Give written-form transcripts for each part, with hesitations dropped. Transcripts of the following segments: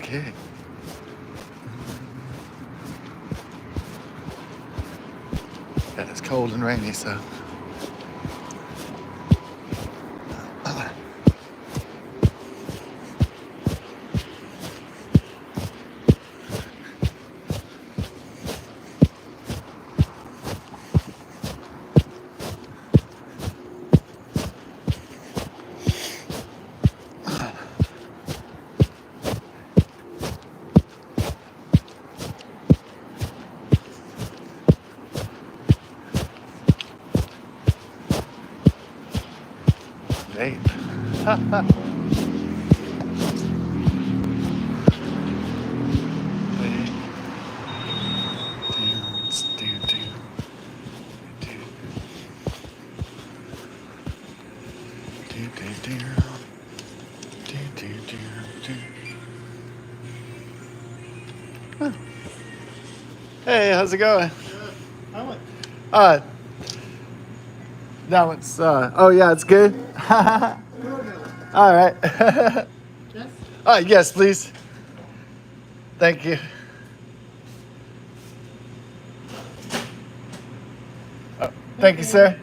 Okay. Yeah, it's cold and rainy, so. Vape. Hey, how's it going? Uh, that one's, oh yeah, it's good. All right. Yes? Yes, please. Thank you. Thank you, sir.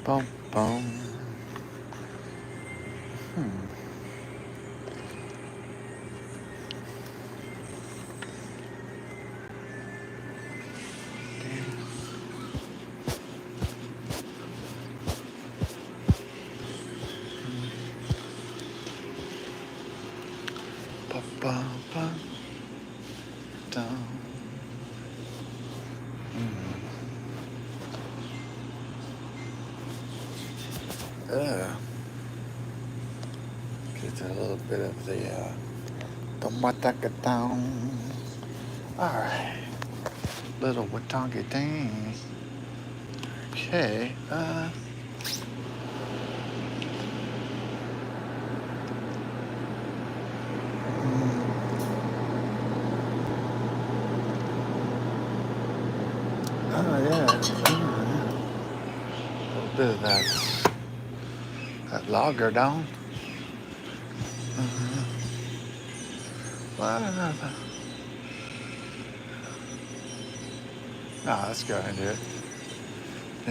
Boom, boom. Ba, ba, ba, dum. Get a little bit of the mataka down. All right. Little watanga thing. Okay. Oh yeah. A little bit of that lager down. No, let's go ahead and do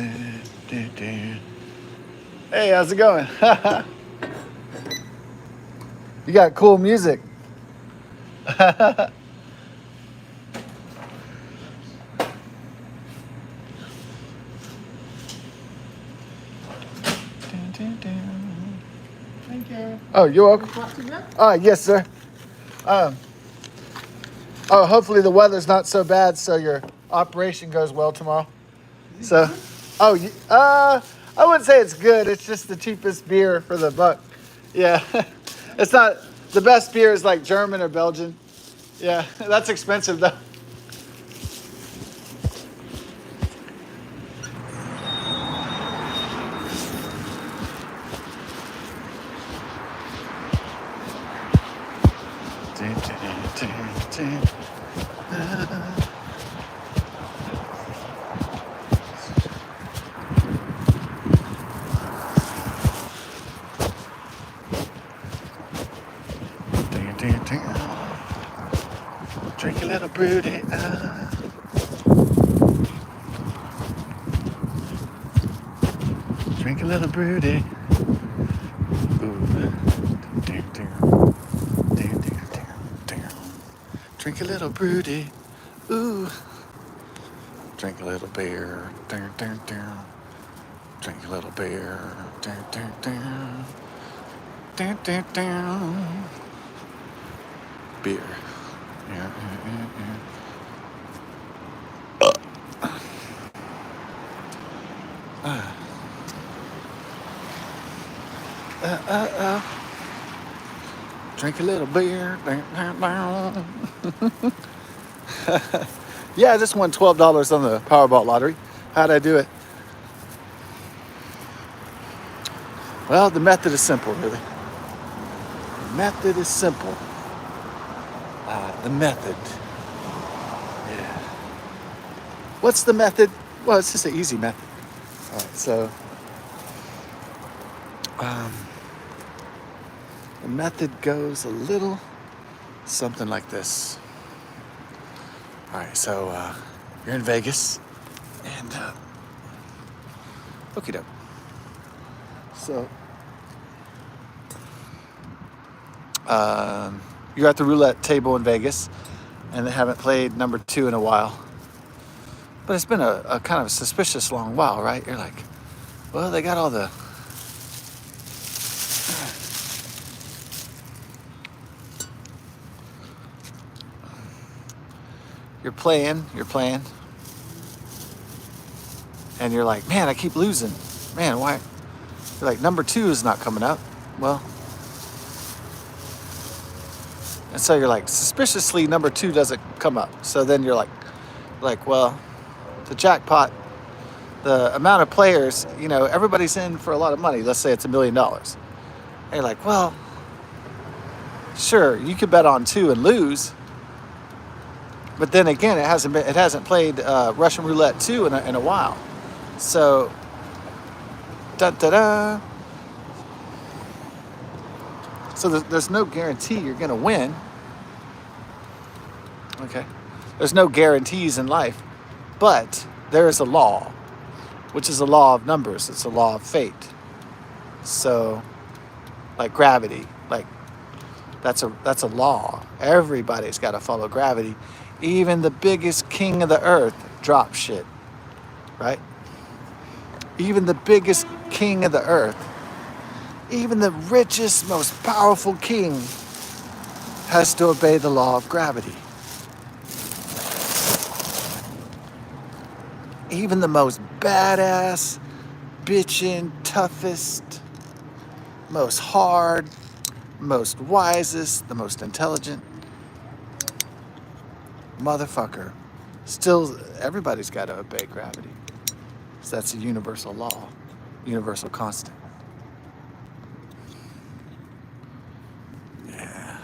it. Hey, how's it going? You got cool music. Thank you. Oh, you're welcome. Plastic wrap? Yes, sir. Hopefully the weather's not so bad, so your operation goes well tomorrow. So, I wouldn't say it's good. It's just the cheapest beer for the buck. Yeah, it's not the best beer is like German or Belgian. Yeah, that's expensive though. Drink a little broody. Drink a little broody. Drink a little broody. Ooh. Drink a little beer. Drink a little beer. Beer. Yeah. Drink a little beer. Yeah, I just won $12 on the Powerball lottery. How'd I do it? Well, the method is simple, really. The method is simple. The method. Yeah. What's the method? Well, it's just an easy method. All right, so um, the method goes a little something like this. All right, so you're in Vegas, and okie doke. So you're at the roulette table in Vegas, and they haven't played number 2 in a while. But it's been a kind of a suspicious long while, right? You're like, well, they got all the... You're playing, and you're like, man, I keep losing. Man, why? You're like, number 2 is not coming up. Well, and so you're like, suspiciously, number 2 doesn't come up. So then you're like, well, the jackpot, the amount of players, everybody's in for a lot of money. Let's say it's $1 million. And you're like, well, sure, you could bet on 2 and lose. But then again, it hasn't played Russian Roulette 2 in a while. So, da-da-da. So there's no guarantee you're going to win. Okay. There's no guarantees in life. But there is a law, which is a law of numbers. It's a law of fate. So, like gravity, that's a law. Everybody's got to follow gravity. Even the biggest king of the earth drops shit, right? Even the biggest king of the earth, even the richest, most powerful king has to obey the law of gravity. Even the most badass, bitchin', toughest, most hard, most wisest, the most intelligent motherfucker, still everybody's got to obey gravity. So that's a universal law, universal constant. Yeah.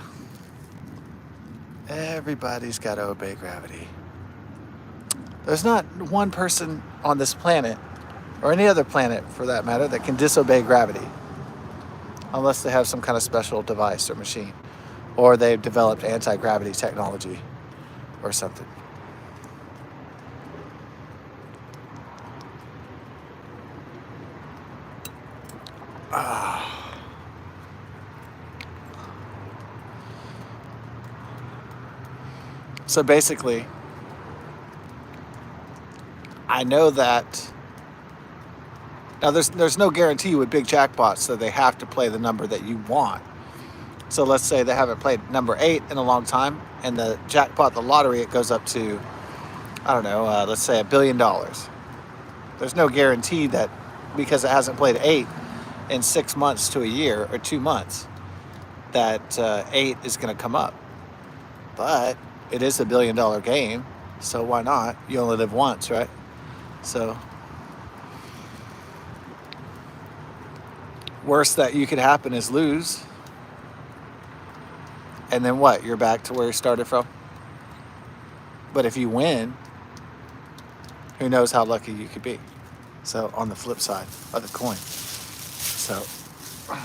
Everybody's got to obey gravity. There's not one person on this planet, or any other planet for that matter, that can disobey gravity. Unless they have some kind of special device or machine. Or they've developed anti-gravity technology or something. So basically, I know that now there's no guarantee with big jackpots that they have to play the number that you want. So let's say they haven't played number 8 in a long time, and the jackpot, the lottery, it goes up to, I don't know, let's say $1 billion. There's no guarantee that because it hasn't played 8 in 6 months to a year or 2 months, that 8 is going to come up. But it is $1 billion game, so why not? You only live once, right? So, worst that you could happen is lose. And then what? You're back to where you started from? But if you win, who knows how lucky you could be? So, on the flip side of the coin. So, yeah.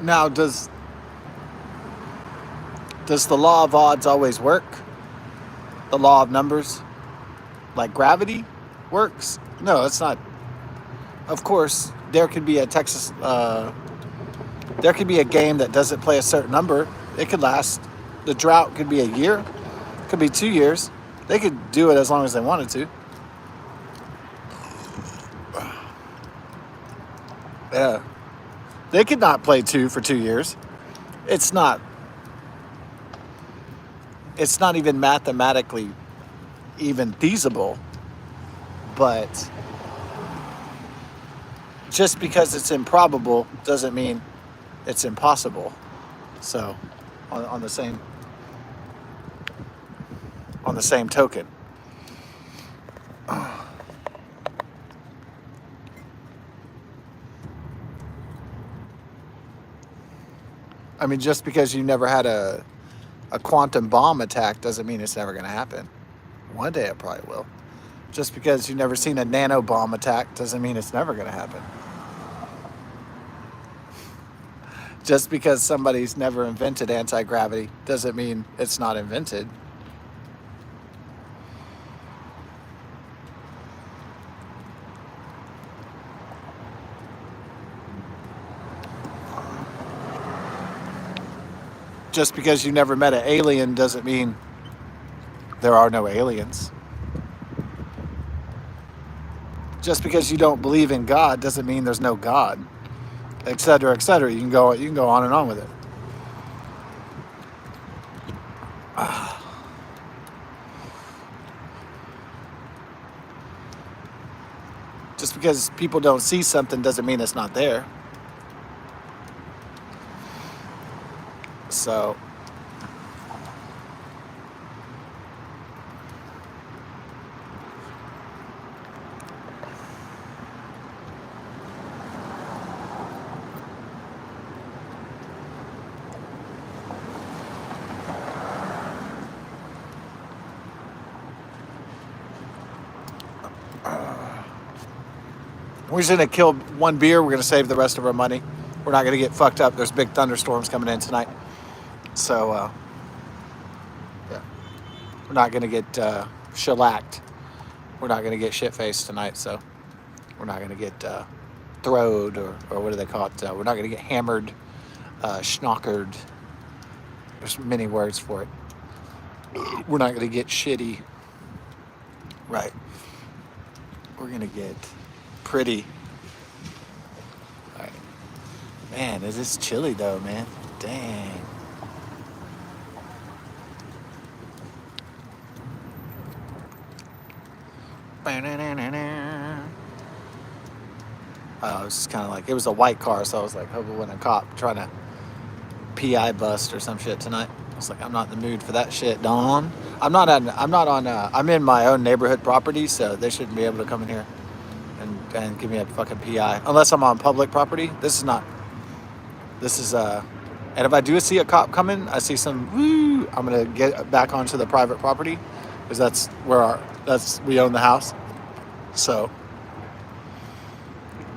Now, does the law of odds always work? the law of numbers, like gravity, works? No, it's not. Of course, there could be a there could be a game that doesn't play a certain number. It could last. The drought could be a year, could be 2 years. They could do it as long as they wanted to. Yeah, they could not play two for 2 years. It's not. It's not even mathematically even feasible. But just because it's improbable doesn't mean it's impossible. So, on the same token, I mean, just because you never had a quantum bomb attack doesn't mean it's never going to happen. One day it probably will. Just because you've never seen a nano bomb attack doesn't mean it's never going to happen. Just because somebody's never invented anti-gravity doesn't mean it's not invented. Just because you never met an alien doesn't mean there are no aliens. Just because you don't believe in God doesn't mean there's no God, et cetera, et cetera. You can go on and on with it. Just because people don't see something doesn't mean it's not there. So, we're just going to kill one beer. We're going to save the rest of our money. We're not going to get fucked up. There's big thunderstorms coming in tonight. So, yeah. We're not going to get shellacked. We're not going to get shit-faced tonight. So, we're not going to get throwed or what do they call it? We're not going to get hammered, schnockered. There's many words for it. We're not going to get shitty. Right. We're going to get pretty. All right. Man, it is chilly though, man. Dang. It was just kind of like, it was a white car, so I was like, hope it wasn't a cop trying to PI bust or some shit tonight. I was like, I'm not in the mood for that shit, Dawn. I'm in my own neighborhood property, so they shouldn't be able to come in here and give me a fucking PI. Unless I'm on public property. And if I do see a cop coming, I see some, I'm going to get back onto the private property, because that's we own the house. So,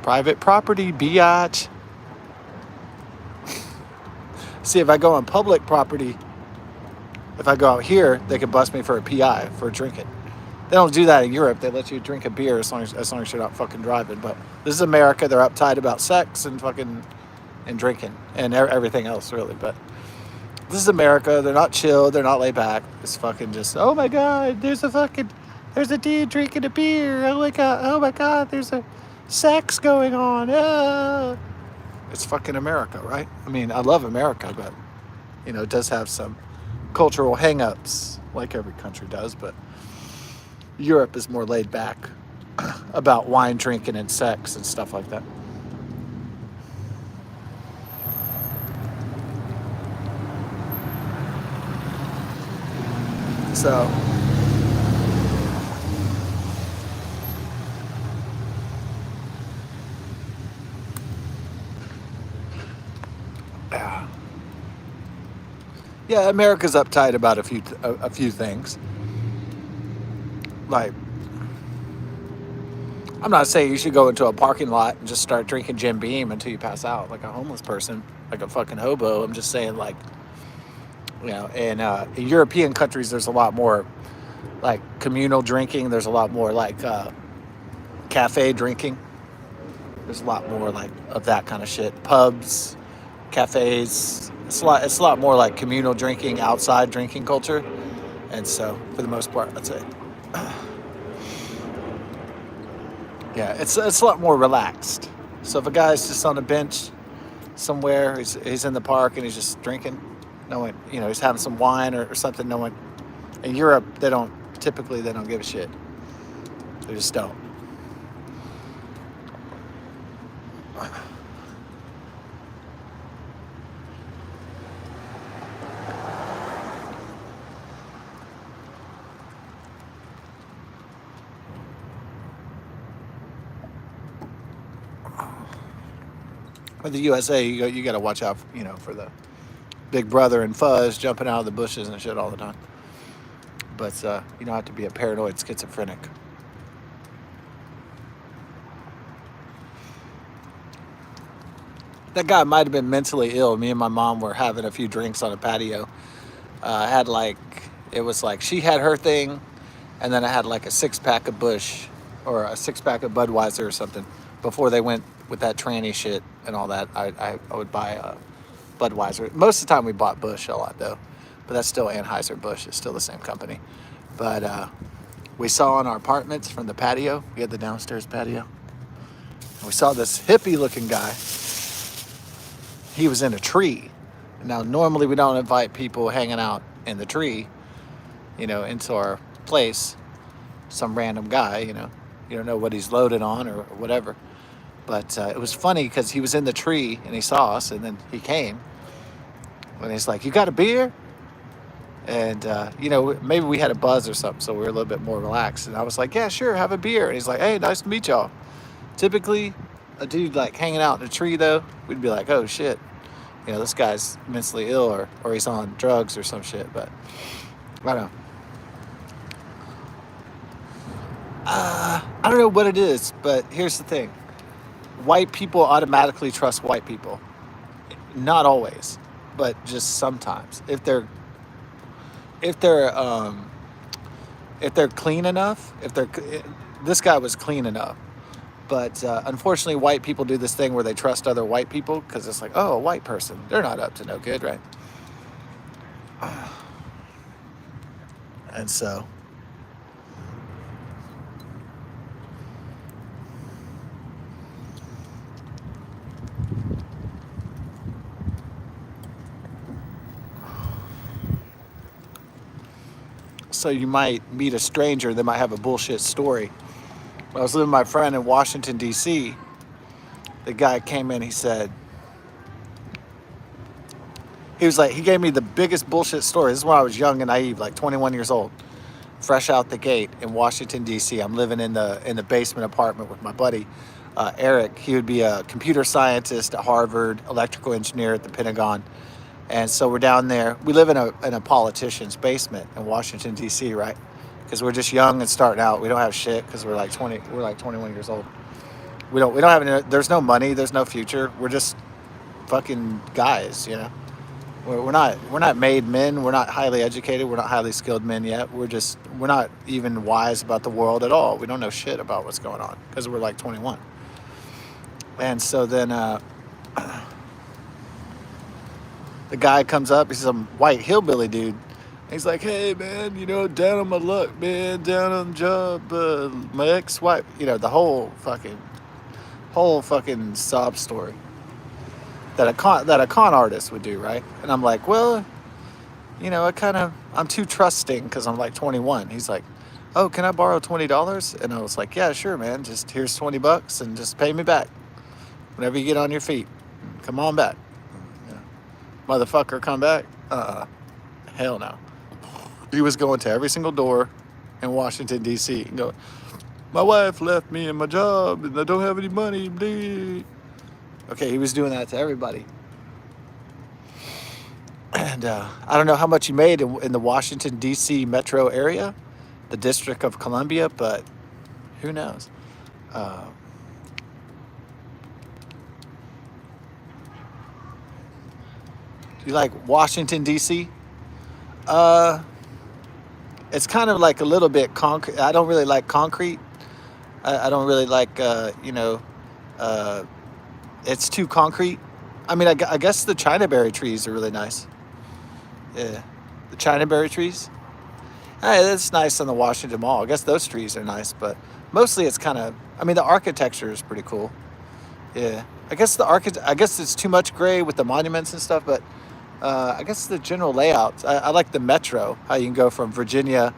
private property, biatch. See, if I go on public property, if I go out here, they could bust me for a PI for drinking. They don't do that in Europe. They let you drink a beer as long as you're not fucking driving. But this is America. They're uptight about sex and fucking and drinking and everything else, really. But this is America. They're not chill. They're not laid back. It's fucking just, oh my God, there's a dude drinking a beer. Oh my God, there's a sex going on. Oh. It's fucking America, right? I mean, I love America, but, it does have some cultural hang-ups, like every country does, but Europe is more laid back about wine drinking and sex and stuff like that. So, yeah, America's uptight about a few things. Like, I'm not saying you should go into a parking lot and just start drinking Jim Beam until you pass out like a homeless person, like a fucking hobo. I'm just saying, like, in European countries, there's a lot more like communal drinking. There's a lot more like cafe drinking. There's a lot more like of that kind of shit. Pubs, cafes. It's a lot more like communal drinking, outside drinking culture. And so, for the most part, I'd say, yeah, it's a lot more relaxed. So if a guy's just on a bench somewhere, he's in the park and he's just drinking, no one, he's having some wine or something. No one in Europe, they don't give a shit. They just don't. With the USA, you got to watch out, for the Big Brother and Fuzz jumping out of the bushes and shit all the time. But you don't have to be a paranoid schizophrenic. That guy might have been mentally ill. Me and my mom were having a few drinks on a patio. It was like she had her thing, and then I had like a 6-pack of Busch or a 6-pack of Budweiser or something. Before they went with that tranny shit and all that, I would buy Budweiser. Most of the time we bought Busch a lot though, but that's still Anheuser-Busch. It's still the same company. But we saw in our apartments from the patio, we had the downstairs patio, and we saw this hippie-looking guy. He was in a tree. Now, normally we don't invite people hanging out in the tree, into our place. Some random guy, you don't know what he's loaded on or whatever. But it was funny because he was in the tree and he saw us, and then he came. And he's like, "You got a beer?" And, maybe we had a buzz or something, so we were a little bit more relaxed. And I was like, "Yeah, sure, have a beer." And he's like, "Hey, nice to meet y'all." Typically, a dude like hanging out in a tree, though, we'd be like, "Oh, shit. This guy's mentally ill or he's on drugs or some shit." But I don't know. I don't know what it is, but here's the thing. White people automatically trust white people. Not always, but just sometimes. If they're clean enough, this guy was clean enough. But unfortunately, white people do this thing where they trust other white people because it's like, oh, a white person, they're not up to no good, right? And so, you might meet a stranger, they might have a bullshit story. When I was living with my friend in Washington, D.C., the guy came in, he gave me the biggest bullshit story. This is when I was young and naive, like 21 years old, fresh out the gate in Washington, D.C. I'm living in the basement apartment with my buddy, Eric. He would be a computer scientist at Harvard, electrical engineer at the Pentagon. And so we're down there. We live in a politician's basement in Washington, D.C., right? Because we're just young and starting out. We don't have shit because we're like 21 years old. We don't have any, there's no money, there's no future. We're just fucking guys, We're not made men. We're not highly educated. We're not highly skilled men yet. We're not even wise about the world at all. We don't know shit about what's going on because we're like 21. And so then the guy comes up. He's some white hillbilly dude. He's like, "Hey, man, down on my luck, man, down on the job. My ex-wife, the whole fucking sob story that a con artist would do, right?" And I'm like, "Well, I'm too trusting because I'm like 21." He's like, "Oh, can I borrow $20?" And I was like, "Yeah, sure, man. Just here's $20 and just pay me back whenever you get on your feet. Come on back." Motherfucker, come back? Hell no. He was going to every single door in Washington, D.C. and going, "My wife left me in my job and I don't have any money." Bleed. Okay, he was doing that to everybody. And I don't know how much he made in the Washington, D.C. metro area, the District of Columbia, but who knows? You like Washington, D.C.? it's kind of like a little bit concrete. I don't really like concrete. I don't really like uh, it's too concrete. I mean, I guess the Chinaberry trees are really nice. Yeah, the Chinaberry trees. Hey, that's nice on the Washington Mall. I guess those trees are nice, but mostly it's kind of. I mean, the architecture is pretty cool. Yeah, I guess it's too much gray with the monuments and stuff, but I guess the general layout. I like the metro. How you can go from Virginia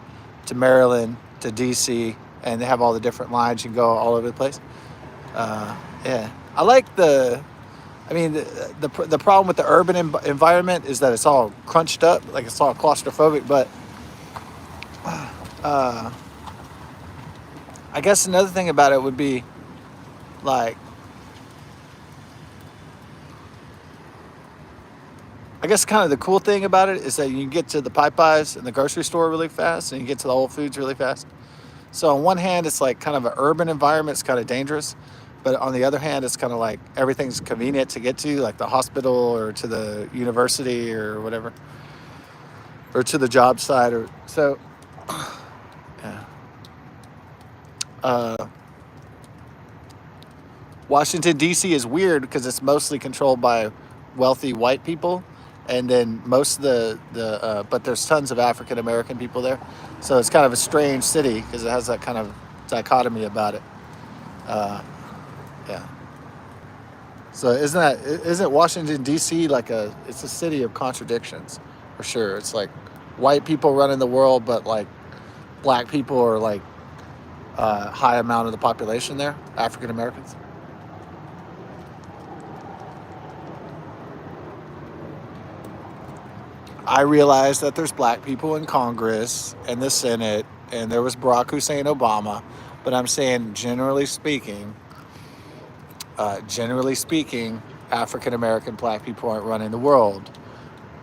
to Maryland to DC, and they have all the different lines. You can go all over the place. Uh, yeah, I like the. I mean, the problem with the urban environment is that it's all crunched up, like it's all claustrophobic. But uh, I guess another thing about it would be like, I guess kind of the cool thing about it is that you can get to the Popeyes and the grocery store really fast, and you get to the Whole Foods really fast. So on one hand, it's like kind of an urban environment. It's kind of dangerous. But on the other hand, it's kind of like everything's convenient to get to, like the hospital or to the university or whatever, or to the job site. Or so, yeah. Uh, Washington D.C. is weird because it's mostly controlled by wealthy white people, and then most of but there's tons of African American people there, so it's kind of a strange city because it has that kind of dichotomy about it. Uh, yeah. So isn't Washington D.C. like it's a city of contradictions, for sure. It's like white people running the world, but like black people are like high amount of the population there, African Americans. I realize that there's black people in Congress and the Senate, and there was Barack Hussein Obama, but I'm saying generally speaking, African American black people aren't running the world.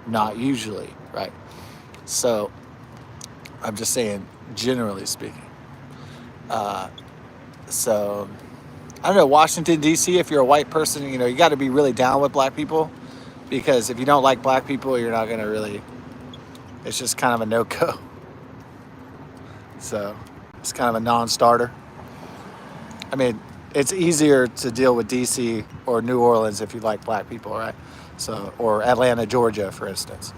Not usually, right? So I'm just saying, generally speaking. Uh, so I don't know, Washington D.C. If you're a white person, you got to be really down with black people, because if you don't like black people, you're not gonna really. It's just kind of a no go. So it's kind of a non-starter. I mean, it's easier to deal with D.C. or New Orleans if you like black people, right? So, or Atlanta, Georgia, for instance.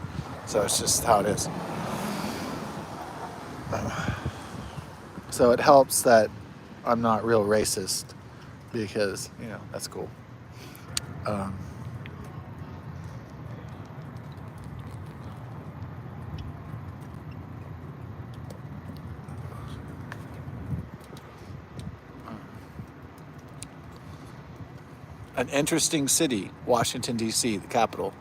So it's just how it is. So it helps that I'm not real racist, because that's cool. Um, an interesting city, Washington D.C., the capital.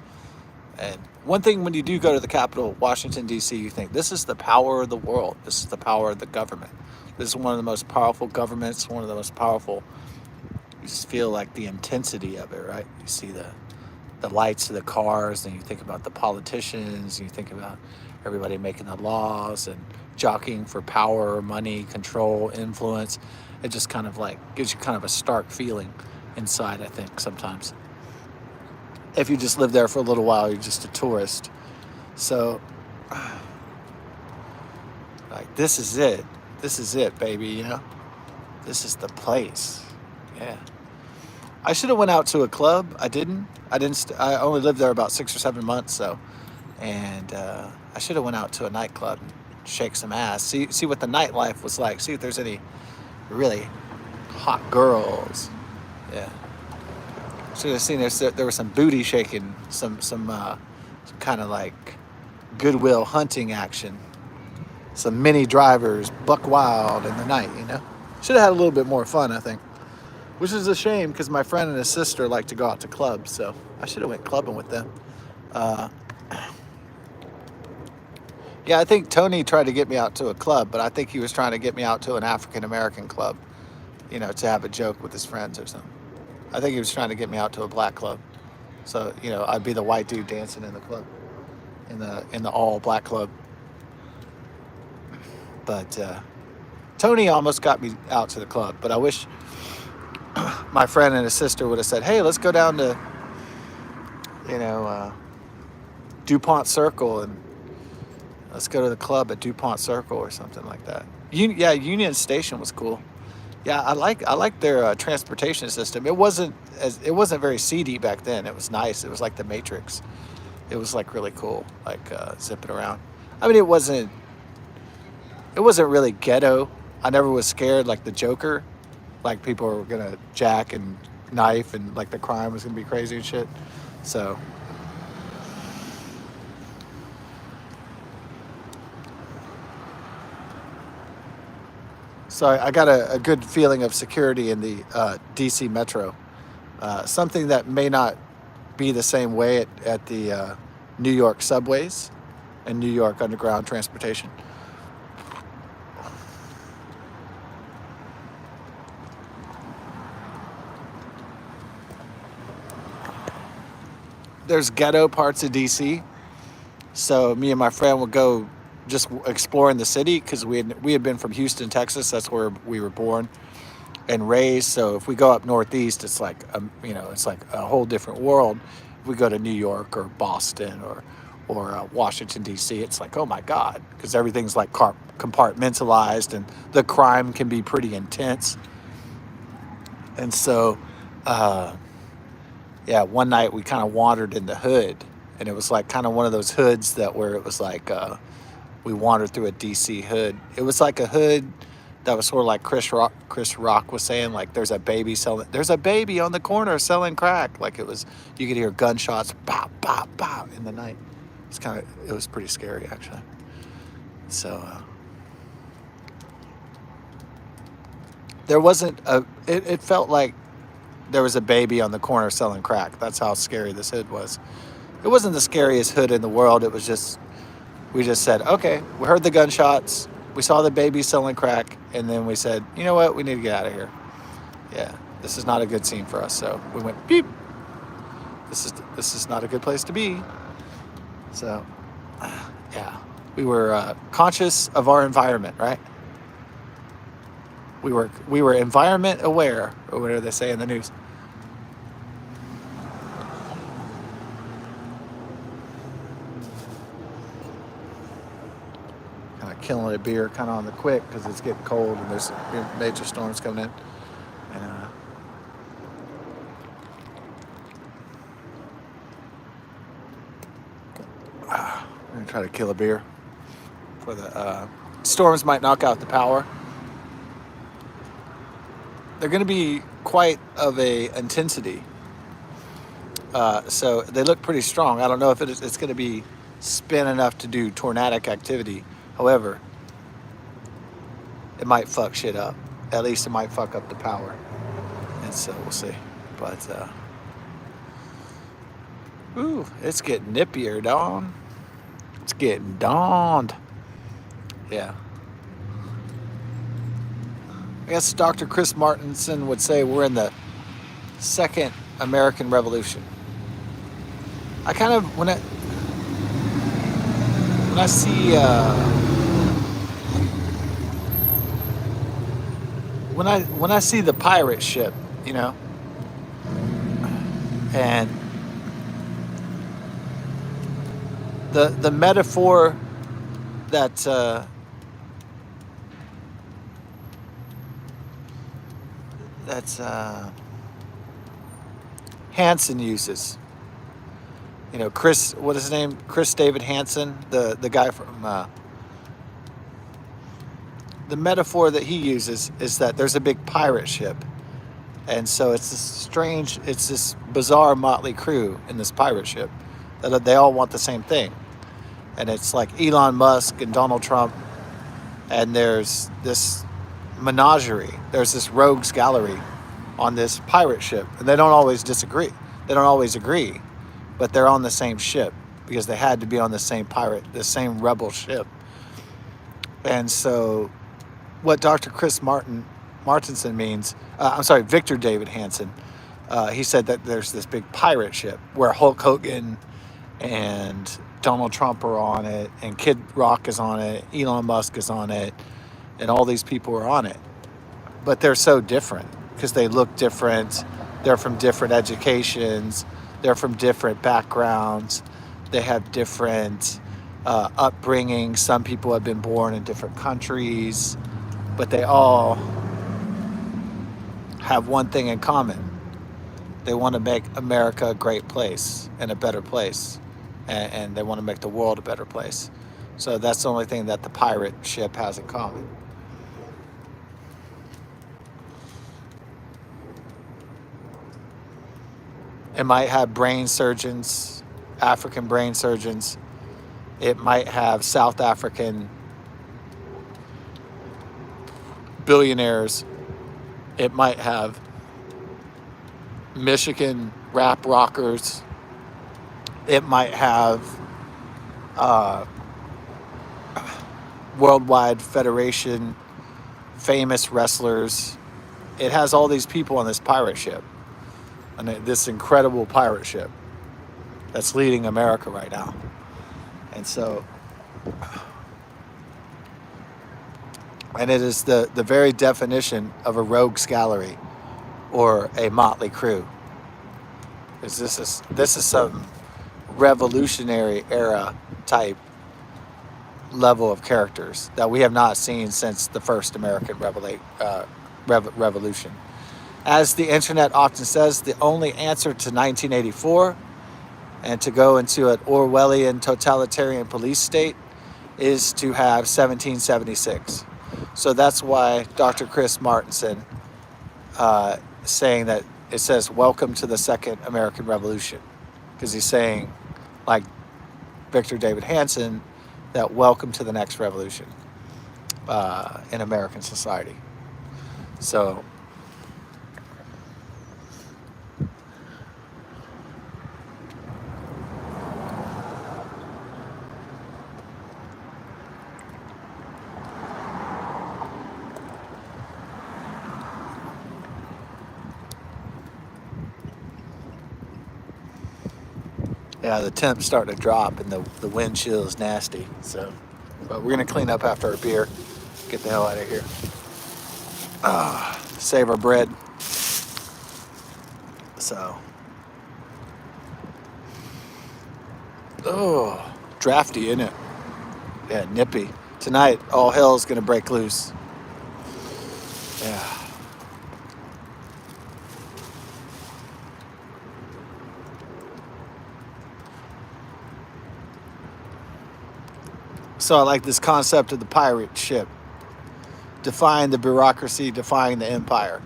And one thing, when you do go to the capital, Washington D.C., you think this is the power of the world. This is the power of the government. This is one of the most powerful governments. One of the most powerful. You just feel like the intensity of it, right? You see the lights of the cars, and you think about the politicians, and you think about everybody making the laws and jockeying for power, money, control, influence. It just kind of like gives you kind of a stark feeling inside, I think, sometimes. If you just live there for a little while, you're just a tourist. So, like, this is it. This is it, baby, This is the place. Yeah. I should have went out to a club. I didn't. I only lived there about 6 or 7 months, so. And I should have went out to a nightclub and shake some ass. See what the nightlife was like. See if there's any really hot girls. Yeah. Should have seen there was some booty shaking, some kind of like Goodwill Hunting action, some mini drivers buck wild in the night. Should have had a little bit more fun, I think, which is a shame because my friend and his sister like to go out to clubs, so I should have went clubbing with them. Yeah, I think Tony tried to get me out to a club, but I think he was trying to get me out to an African American club, to have a joke with his friends or something. I think he was trying to get me out to a black club. So, I'd be the white dude dancing in the club, in the all black club. But Tony almost got me out to the club, but I wish my friend and his sister would have said, hey, let's go down to, DuPont Circle and Let's go to the club at DuPont Circle or something like that. Yeah, Union Station was cool. Yeah, I like their transportation system. It wasn't very seedy back then. It was nice. It was like the Matrix. It was like really cool, like zipping around. I mean, it wasn't really ghetto. I never was scared like the Joker, like people were gonna jack and knife and like the crime was gonna be crazy and shit. So so I got a good feeling of security in the DC Metro. Something that may not be the same way at the New York subways and New York underground transportation. There's ghetto parts of DC, so me and my friend would go just exploring the city because we had been from Houston, Texas. That's where we were born and raised. So if we go up northeast, it's like it's like a whole different world. If we go to New York or Boston or Washington D.C., it's like, oh my God, because everything's like compartmentalized and the crime can be pretty intense. And so, yeah, one night we kind of wandered in the hood, and it was like kind of one of those hoods where it was like we wandered through a DC hood. It was like a hood that was sort of like Chris Rock was saying, like there's a baby on the corner selling crack. Like you could hear gunshots, pow, pow, pow in the night. It was pretty scary actually. So there wasn't it felt like there was a baby on the corner selling crack. That's how scary this hood was. It wasn't the scariest hood in the world. It was just, we just said, okay, we heard the gunshots, we saw the baby selling crack, and then we said, you know what, we need to get out of here. Yeah, this is not a good scene for us. So we went beep. This is not a good place to be. So, yeah, we were conscious of our environment, right? We were environment aware, or whatever they say in the news. Kind of killing a beer, kind of on the quick because it's getting cold and there's major storms coming in. And I'm gonna try to kill a beer for the storms might knock out the power. They're going to be quite of a intensity. So they look pretty strong. I don't know if it's going to be spin enough to do tornadic activity. However, it might fuck shit up. At least it might fuck up the power. And so we'll see. But, it's getting nippier, Dawn. It's getting dawned. Yeah. I guess Dr. Chris Martinson would say we're in the second American Revolution. I kind of when I see when I see the pirate ship, and the metaphor that Hansen uses. Chris, what is his name? Chris David Hansen, the guy from the metaphor that he uses is that there's a big pirate ship. And so it's this bizarre motley crew in this pirate ship that they all want the same thing. And it's like Elon Musk and Donald Trump, and there's this menagerie. There's this rogues gallery on this pirate ship, and they don't always disagree. They don't always agree, but they're on the same ship because they had to be on the same the same rebel ship. And so what Dr. Chris Martinson means, Victor David Hansen, he said that there's this big pirate ship where Hulk Hogan and Donald Trump are on it, and Kid Rock is on it, Elon Musk is on it, and all these people are on it. But they're so different because they look different. They're from different educations. They're from different backgrounds. They have different upbringing. Some people have been born in different countries, but they all have one thing in common. They want to make America a great place and a better place, and they want to make the world a better place. So that's the only thing that the pirate ship has in common. It might have brain surgeons, African brain surgeons. It might have South African billionaires. It might have Michigan rap rockers. It might have Worldwide Federation, famous wrestlers. It has all these people on this pirate ship, and this incredible pirate ship that's leading America right now. And so, and it is the very definition of a rogues gallery or a motley crew. Because this is some revolutionary era type level of characters that we have not seen since the first American Revolution. As the internet often says, the only answer to 1984 and to go into an Orwellian totalitarian police state is to have 1776. So that's why Dr. Chris Martenson saying that it says, welcome to the Second American Revolution. Because he's saying, like Victor David Hanson, that welcome to the next revolution in American society. So yeah, the temp's starting to drop and the wind chill is nasty. So, but we're going to clean up after our beer, get the hell out of here. Save our bread. So, oh, drafty, isn't it? Yeah, nippy. Tonight, all hell's going to break loose. Yeah. So I like this concept of the pirate ship. Defying the bureaucracy, defying the empire,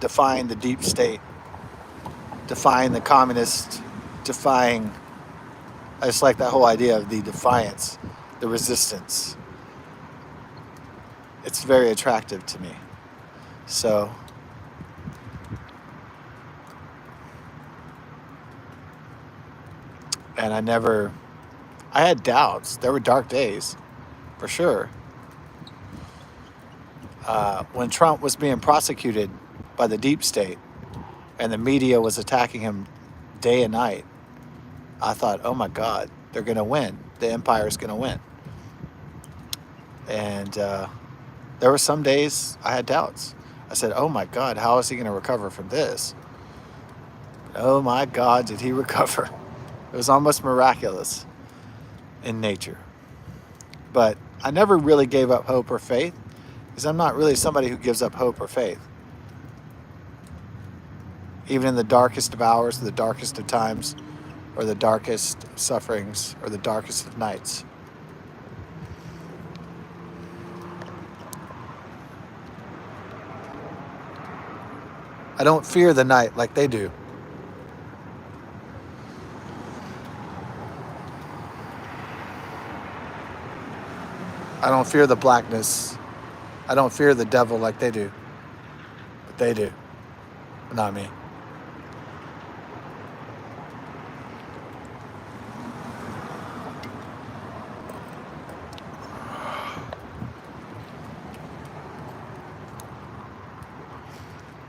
defying the deep state, defying the communist, defying... I just like that whole idea of the defiance, the resistance. It's very attractive to me. So... and I had doubts. There were dark days, for sure. When Trump was being prosecuted by the deep state and the media was attacking him day and night, I thought, oh my God, they're going to win. The empire's going to win. And there were some days I had doubts. I said, oh my God, how is he going to recover from this? Oh my God, did he recover? It was almost miraculous in nature. But I never really gave up hope or faith, because I'm not really somebody who gives up hope or faith. Even in the darkest of hours, the darkest of times, or the darkest of sufferings, or the darkest of nights. I don't fear the night like they do. I don't fear the blackness. I don't fear the devil like they do. But they do. Not me.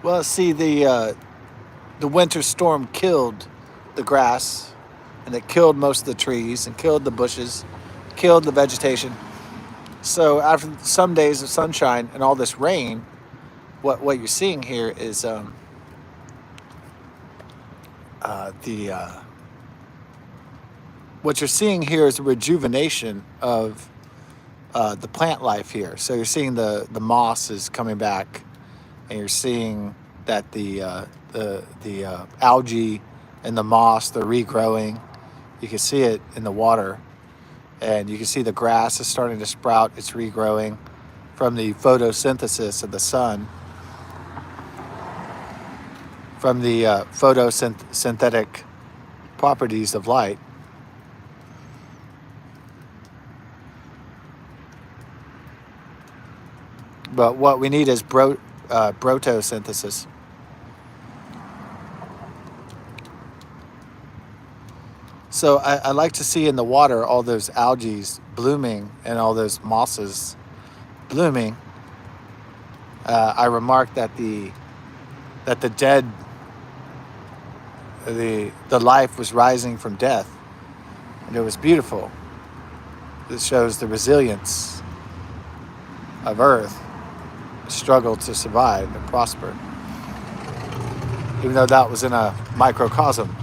Well, see, the winter storm killed the grass, and it killed most of the trees, and killed the bushes, killed the vegetation. So after some days of sunshine and all this rain, what you're seeing here is what you're seeing here is a rejuvenation of the plant life here. So you're seeing the moss is coming back, and you're seeing that the algae and the moss, they're regrowing. You can see it in the water, and you can see the grass is starting to sprout. It's regrowing from the photosynthesis of the sun, from the photosynthetic properties of light. But what we need is protosynthesis. So I like to see in the water all those algae blooming and all those mosses blooming. I remarked that the dead, the life was rising from death, and it was beautiful. It shows the resilience of Earth, the struggle to survive and prosper, even though that was in a microcosm.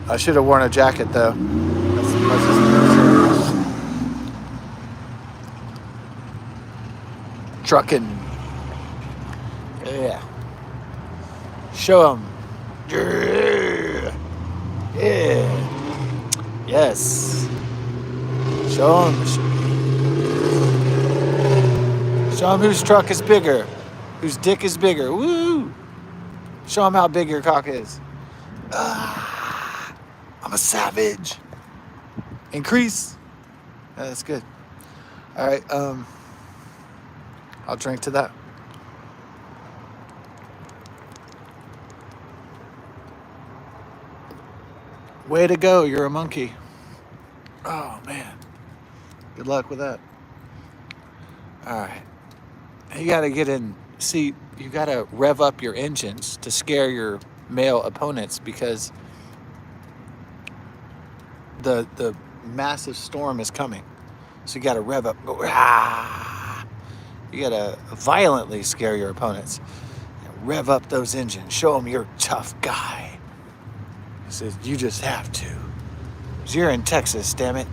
I should have worn a jacket though. Trucking. Yeah. Show them. Yeah. Yeah. Yes. Show them. Show them whose truck is bigger. Whose dick is bigger. Woo. Show them how big your cock is. I'm a savage. Increase. That's good. All right. I'll drink to that. Way to go. You're a monkey. Oh, man. Good luck with that. All right. You got to get in. See, you got to rev up your engines to scare your male opponents, because the massive storm is coming. So you got to rev up. Go, ah! You got to violently scare your opponents. Rev up those engines. Show them you're a tough guy. He says, you just have to. 'Cause you're in Texas, damn it.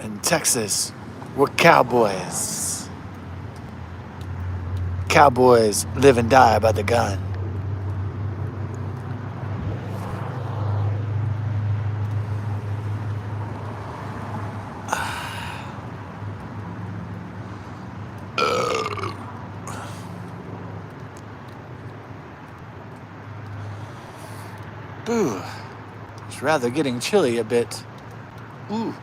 In Texas, we're cowboys. Cowboys live and die by the gun. Ooh, it's rather getting chilly a bit. Ooh.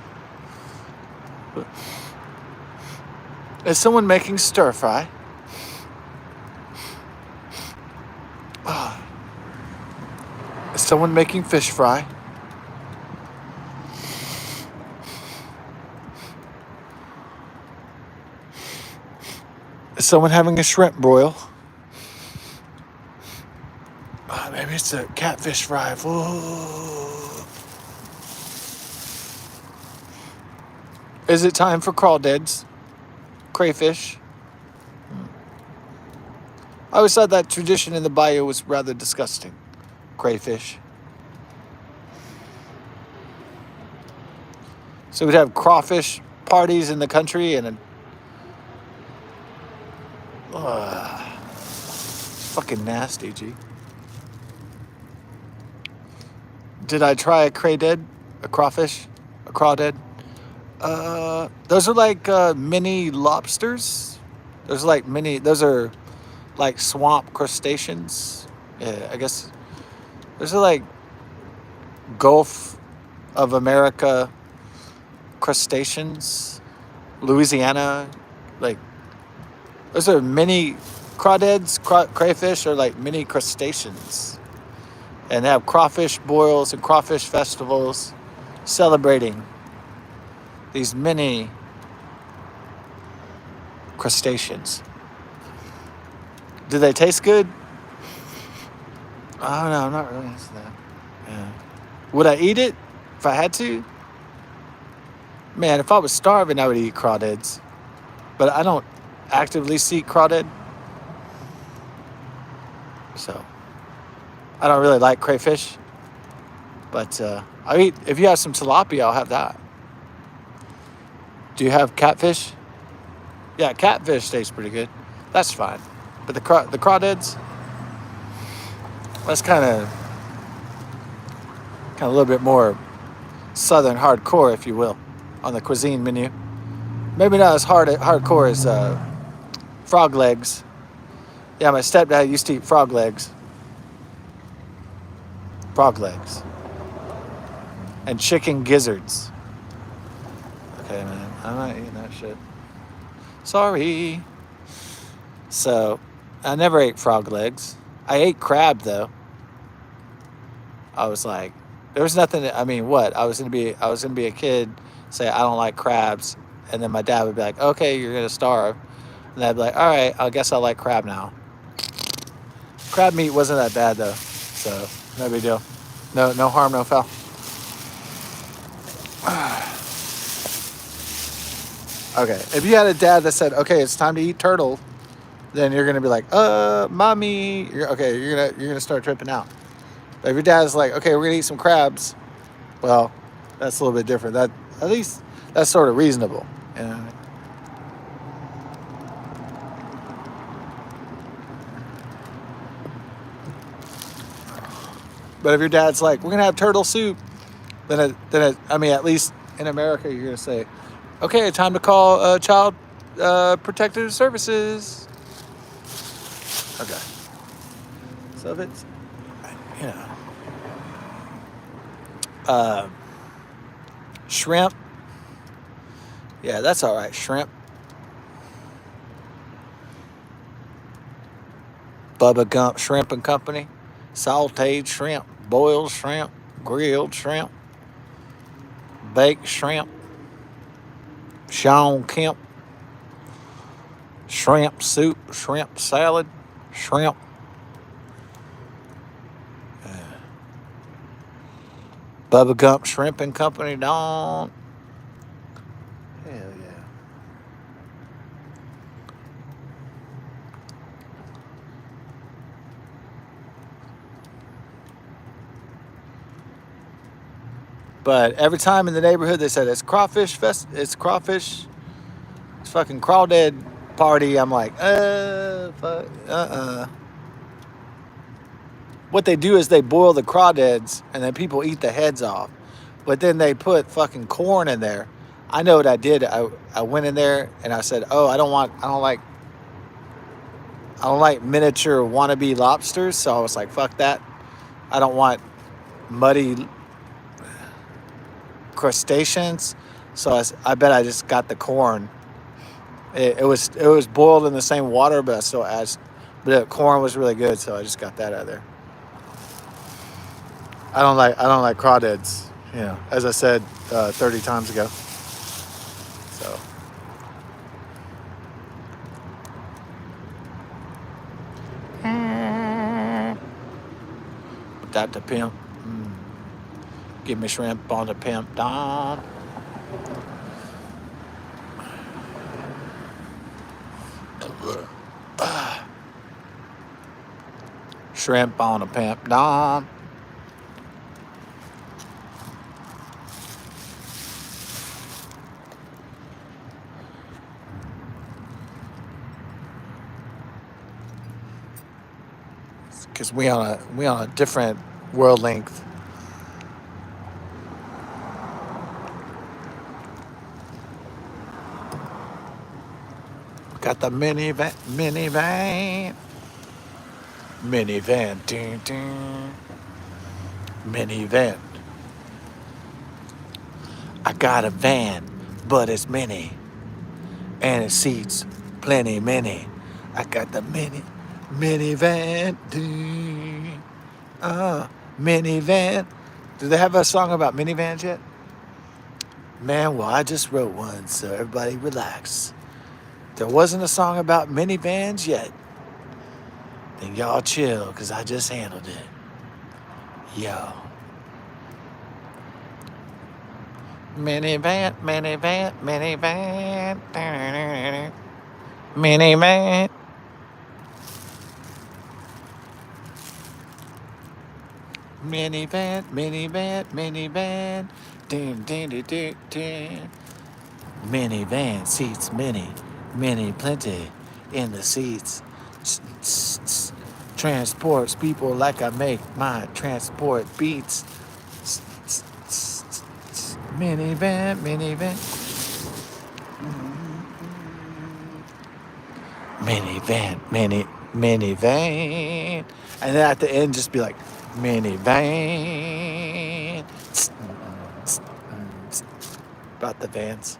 Is someone making stir fry? Is someone making fish fry? Is someone having a shrimp broil? Maybe it's a catfish fry. Whoa. Is it time for crawdads? Crayfish? I always thought that tradition in the bayou was rather disgusting. Crayfish. So we'd have crawfish parties in the country, and it's fucking nasty, G. Did I try a crawdad? A crawfish? A crawdad? Those are like mini lobsters. Those are like swamp crustaceans. Yeah, I guess those are like Gulf of America crustaceans. Louisiana, like those are mini crawdads. Crayfish are like mini crustaceans, and they have crawfish boils and crawfish festivals celebrating these mini crustaceans. Do they taste good? I don't know. I'm not really into that. Yeah. Would I eat it if I had to? Man, if I was starving, I would eat crawdads. But I don't actively seek crawdad. So I don't really like crayfish. But I eat, if you have some tilapia, I'll have that. Do you have catfish? Yeah, catfish tastes pretty good. That's fine. But the crawdads, that's kind of a little bit more southern hardcore, if you will, on the cuisine menu. Maybe not as hardcore as frog legs. Yeah, my stepdad used to eat frog legs. Frog legs. And chicken gizzards. Okay, man. I'm not eating that shit. Sorry. So, I never ate frog legs. I ate crab, though. I was like, there was nothing. I mean, what? I was gonna be a kid, say I don't like crabs, and then my dad would be like, okay, you're gonna starve, and I'd be like, all right, I guess I like crab now. Crab meat wasn't that bad though, so no big deal. No harm, no foul. Okay, if you had a dad that said, okay, it's time to eat turtle, then you're gonna be like, mommy, you're gonna start tripping out. But if your dad's like, okay, we're gonna eat some crabs, well, that's a little bit different. That, at least that's sort of reasonable, you know. But if your dad's like, we're gonna have turtle soup, then I mean, at least in America, you're gonna say, okay, time to call Child Protective Services. Okay. So if it's, you know, shrimp, yeah, that's all right. Shrimp, Bubba Gump Shrimp and Company, sautéed shrimp, boiled shrimp, grilled shrimp, baked shrimp, Sean Kemp, shrimp soup, shrimp salad, shrimp. Bubba Gump Shrimp and Company, don't. Hell yeah. But every time in the neighborhood they said it's it's fucking crawdad party. I'm like, fuck, What they do is they boil the crawdads and then people eat the heads off. But then they put fucking corn in there. I know what I did. I went in there and I said, I don't like miniature wannabe lobsters. So I was like, fuck that. I don't want muddy crustaceans. So I bet I just got the corn. It was boiled in the same water, but but the corn was really good, so I just got that out of there. I don't like crawdads, you know, as I said 30 times ago. So that the pimp. Give me shrimp on the pimp dom. Shrimp on a pimp dom. Because we on a different world length. Got the minivan, ding, ding. Minivan. I got a van, but it's mini, and it seats plenty many. I got the minivan, ding. Minivan. Do they have a song about minivans yet? Man, well, I just wrote one, so everybody relax. There wasn't a song about minivans yet. Then y'all chill, because I just handled it. Yo. Minivan, minivan, minivan, minivan, minivan, minivan, minivan, ding, ding, ding, ding, ding. Minivan seats many, many plenty in the seats. Transports people like I make my transport beats. Minivan, minivan, minivan, minivan. And then at the end, just be like, minivan. About the vans.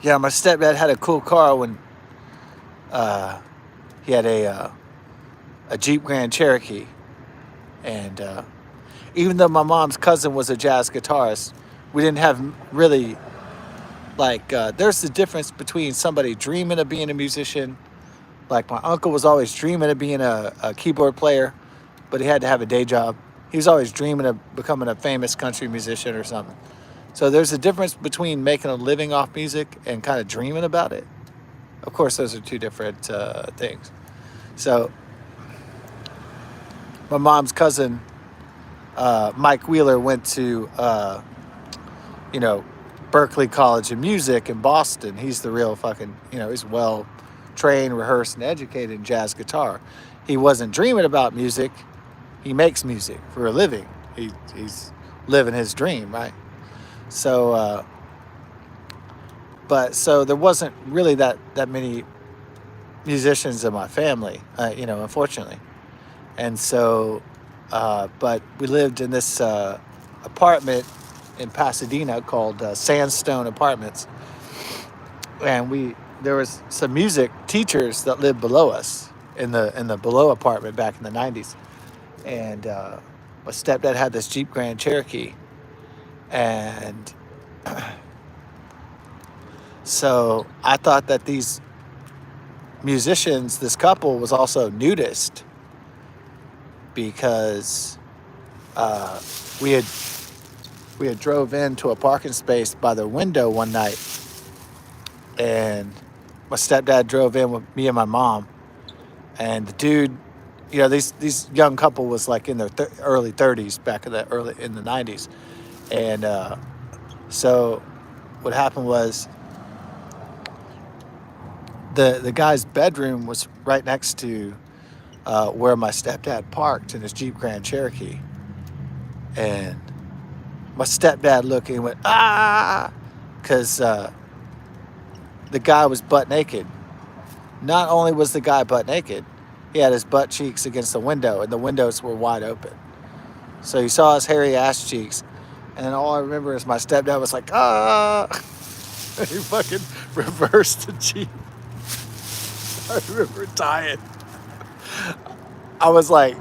Yeah, my stepdad had a cool car when he had a Jeep Grand Cherokee. And even though my mom's cousin was a jazz guitarist, we didn't have really, like, there's the difference between somebody dreaming of being a musician. Like, my uncle was always dreaming of being a keyboard player, but he had to have a day job. He was always dreaming of becoming a famous country musician or something. So there's a difference between making a living off music and kind of dreaming about it. Of course, those are two different things. So my mom's cousin, Mike Wheeler, went to, Berkeley College of Music in Boston. He's the real fucking, he's well trained, rehearsed, and educated in jazz guitar. He wasn't dreaming about music. He makes music for a living. He's living his dream, right? So, so there wasn't really that many musicians in my family, unfortunately. And so, but we lived in this apartment in Pasadena called Sandstone Apartments, and there was some music teachers that lived below us in the below apartment back in the 90s, and my stepdad had this Jeep Grand Cherokee, and so I thought that these musicians, this couple, was also nudist because we had drove into a parking space by the window one night, and my stepdad drove in with me and my mom, and the dude, this young couple was like in their early 30s back in the 90s, and so what happened was the guy's bedroom was right next to where my stepdad parked in his Jeep Grand Cherokee, and my stepdad looked and went, ah, because the guy was butt naked. Not only was the guy butt naked, he had his butt cheeks against the window, and the windows were wide open. So he saw his hairy ass cheeks, and all I remember is my stepdad was like, ah, and he fucking reversed the Jeep. I remember dying. I was like,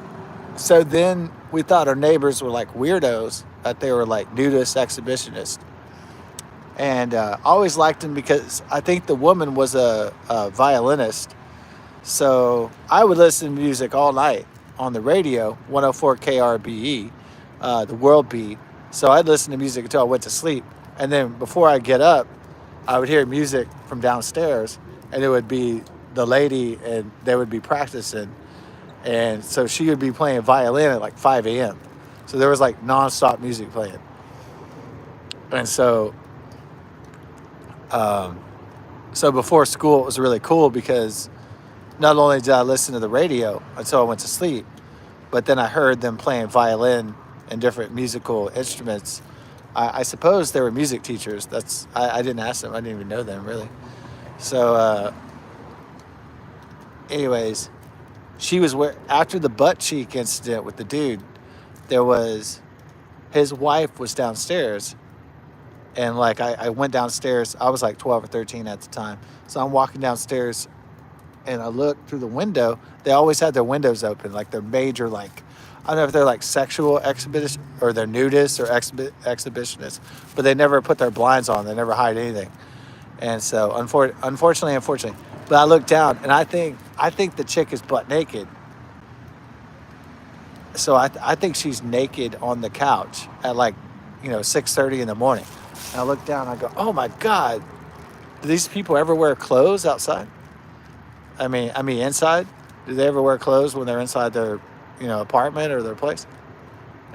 so then we thought our neighbors were like weirdos, that they were like nudist exhibitionists. And I always liked them because I think the woman was a violinist. So I would listen to music all night on the radio, 104 KRBE, the World Beat. So I'd listen to music until I went to sleep. And then before I get up, I would hear music from downstairs, and it would be the lady, and they would be practicing. And so she would be playing violin at like 5 a.m. So there was like nonstop music playing. And so before school, it was really cool because not only did I listen to the radio until I went to sleep, but then I heard them playing violin and different musical instruments. I suppose they were music teachers. I didn't ask them. I didn't even know them really. So anyways, she was after the butt cheek incident with the dude, his wife was downstairs, and like I went downstairs. I was like 12 or 13 at the time, so I'm walking downstairs, and I look through the window. They always had their windows open, like they're major, like I don't know if they're like sexual exhibition or they're nudists or exhibitionists, but they never put their blinds on. They never hide anything, and so unfortunately, but I look down, and I think the chick is butt naked. So I think she's naked on the couch at like 6:30 in the morning. And I look down, and I go, oh my God, do these people ever wear clothes outside? I mean inside? Do they ever wear clothes when they're inside their, apartment or their place?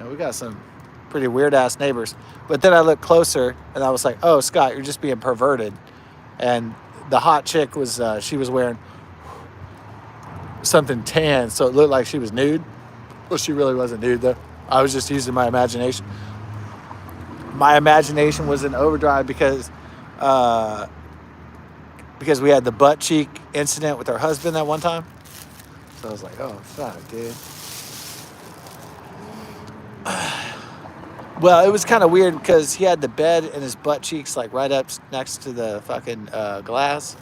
We got some pretty weird ass neighbors. But then I looked closer and I was like, oh, Scott, you're just being perverted. And the hot chick was, she was wearing something tan, so it looked like she was nude. Well, she really wasn't nude though. I was just using my imagination. My imagination was in overdrive because we had the butt cheek incident with her husband that one time. So I was like, oh, fuck, dude. Well, it was kind of weird because he had the bed and his butt cheeks like right up next to the fucking glass.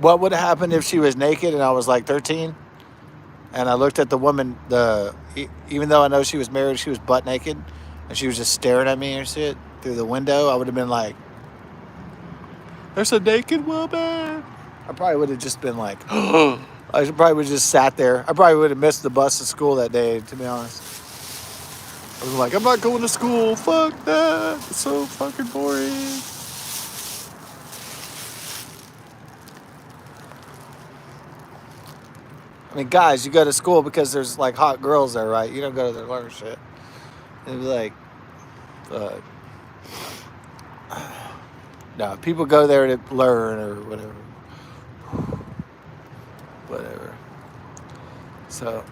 What would have happened if she was naked and I was like 13 and I looked at the woman, even though I know she was married, she was butt naked and she was just staring at me and shit through the window. I would have been like, there's a naked woman. I probably would have just been like, I probably would have just sat there. I probably would have missed the bus to school that day, to be honest. I was like, I'm not going to school. Fuck that. It's so fucking boring. I mean, guys, you go to school because there's like hot girls there, right? You don't go there to learn shit. It'd be like, no, people go there to learn or whatever. Whatever. So,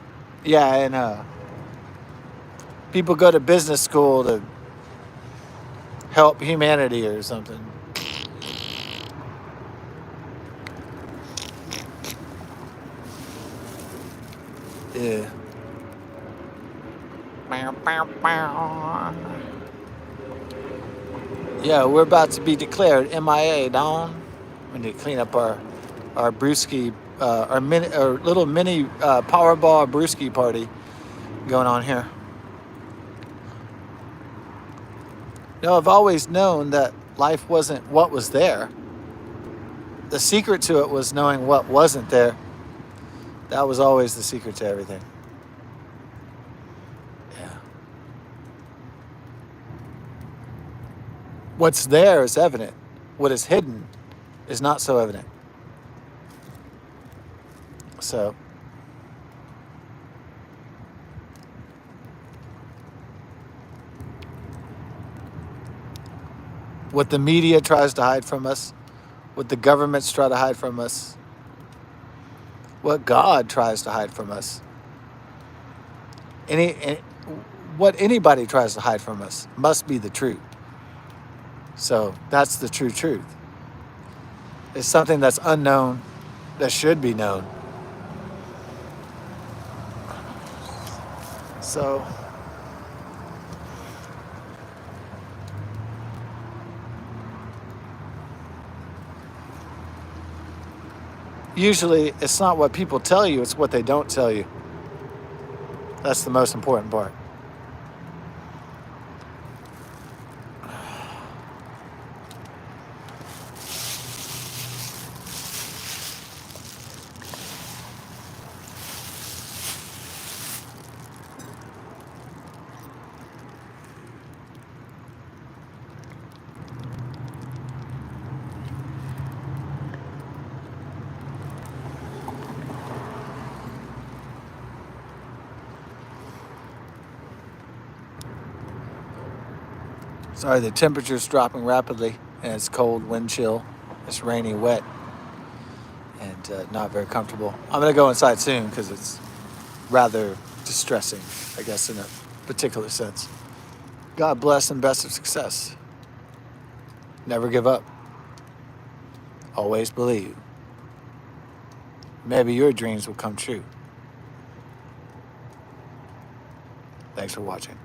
yeah, and people go to business school to help humanity or something. Yeah. Yeah, we're about to be declared MIA, Dawn. We need to clean up our brewski, our little mini Powerball brewski party going on here. I've always known that life wasn't what was there. The secret to it was knowing what wasn't there. That was always the secret to everything. Yeah. What's there is evident. What is hidden is not so evident. So, what the media tries to hide from us, what the governments try to hide from us, what God tries to hide from us, what anybody tries to hide from us must be the truth. So that's the true truth. It's something that's unknown that should be known. So usually it's not what people tell you, it's what they don't tell you. That's the most important part. Sorry, the temperature's dropping rapidly, and it's cold, wind chill. It's rainy, wet, and not very comfortable. I'm going to go inside soon because it's rather distressing, I guess, in a particular sense. God bless and best of success. Never give up. Always believe. Maybe your dreams will come true. Thanks for watching.